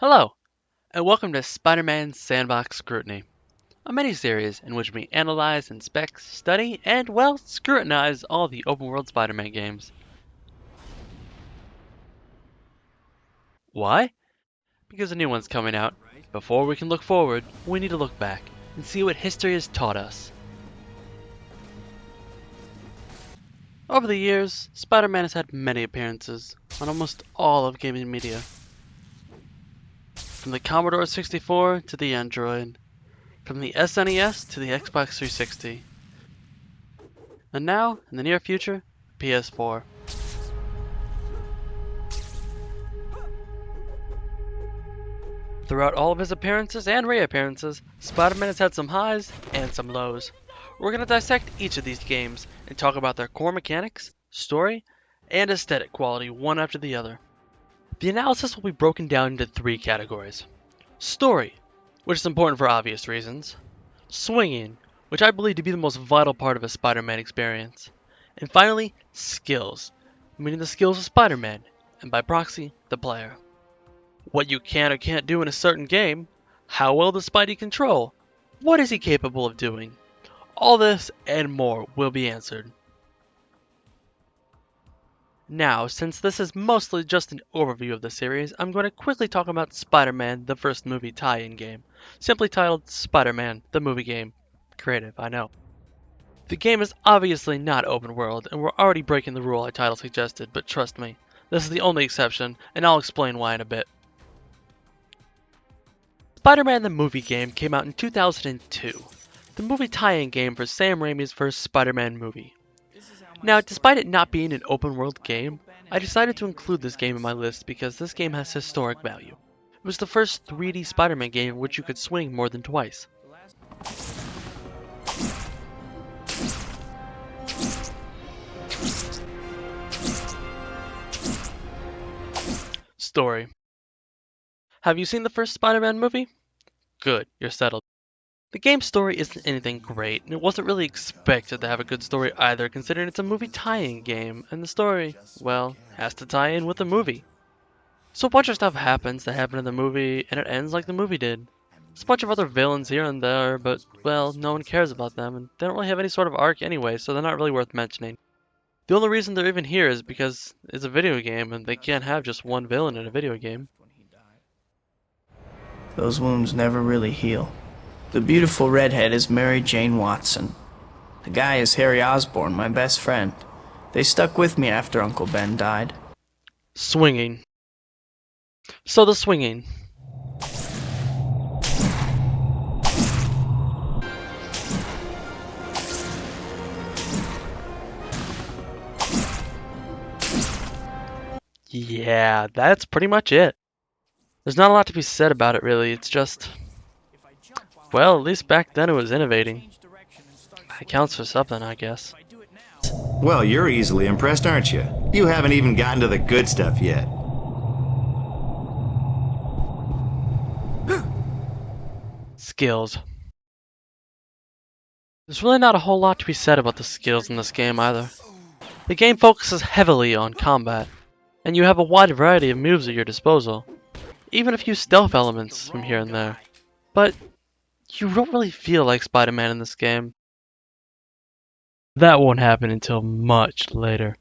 Hello, and welcome to Spider-Man Sandbox Scrutiny, a mini-series in which we analyze, inspect, study, and, well, scrutinize all the open-world Spider-Man games. Why? Because a new one's coming out. Before we can look forward, we need to look back and see what history has taught us. Over the years, Spider-Man has had many appearances on almost all of gaming media. From the Commodore 64 to the Android, from the SNES to the Xbox 360, and now, in the near future, PS4. Throughout all of his appearances and reappearances, Spider-Man has had some highs and some lows. We're going to dissect each of these games and talk about their core mechanics, story, and aesthetic quality one after the other. The analysis will be broken down into three categories. Story, which is important for obvious reasons. Swinging, which I believe to be the most vital part of a Spider-Man experience. And finally, skills, meaning the skills of Spider-Man, and by proxy, the player. What you can or can't do in a certain game, how well does Spidey control, what is he capable of doing? All this and more will be answered. Now, since this is mostly just an overview of the series, I'm going to quickly talk about Spider-Man, the first movie tie-in game, simply titled Spider-Man, the movie game. Creative, I know. The game is obviously not open world, and we're already breaking the rule our title suggested, but trust me, this is the only exception, and I'll explain why in a bit. Spider-Man the movie game came out in 2002, the movie tie-in game for Sam Raimi's first Spider-Man movie. Now, despite it not being an open-world game, I decided to include this game in my list because this game has historic value. It was the first 3D Spider-Man game in which you could swing more than twice. Story. Have you seen the first Spider-Man movie? Good, you're settled. The game's story isn't anything great, and it wasn't really expected to have a good story either, considering it's a movie tie-in game, and the story, well, has to tie in with the movie. So a bunch of stuff happens that happened in the movie, and it ends like the movie did. There's a bunch of other villains here and there, but, well, no one cares about them, and they don't really have any sort of arc anyway, so they're not really worth mentioning. The only reason they're even here is because it's a video game, and they can't have just one villain in a video game. Those wounds never really heal. The beautiful redhead is Mary Jane Watson. The guy is Harry Osborn, my best friend. They stuck with me after Uncle Ben died. Swinging. So the swinging. Yeah, that's pretty much it. There's not a lot to be said about it really, it's just, well, at least back then it was innovating. That counts for something, I guess. Well, you're easily impressed, aren't you? You haven't even gotten to the good stuff yet. Skills. There's really not a whole lot to be said about the skills in this game either. The game focuses heavily on combat, and you have a wide variety of moves at your disposal. Even a few stealth elements from here and there. But you don't really feel like Spider-Man in this game. That won't happen until much later.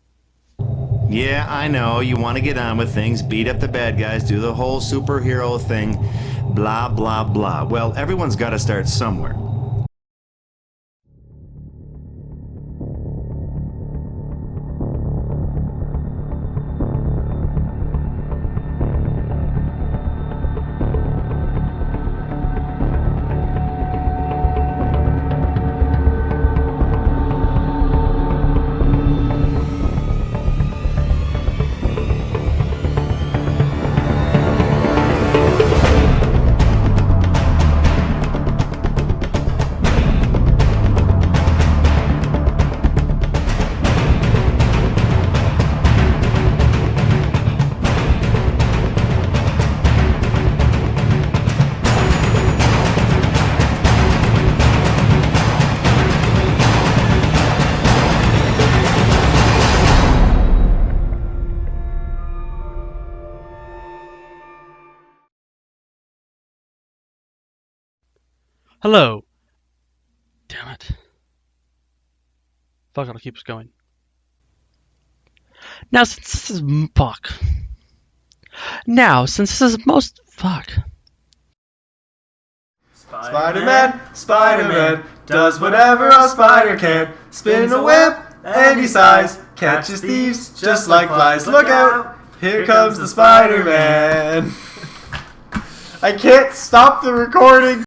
Yeah, I know, you want to get on with things, beat up the bad guys, do the whole superhero thing, blah blah blah. Well, everyone's got to start somewhere. Hello. Damn it. Fuck, it'll keep us going. Now, since this is... Fuck. Now, since this is most... Fuck. Spider-Man, Spider-Man, does whatever a spider can. Spins a web, and he sighs, catches thieves just like flies. Look out, here comes the Spider-Man. I can't stop the recording.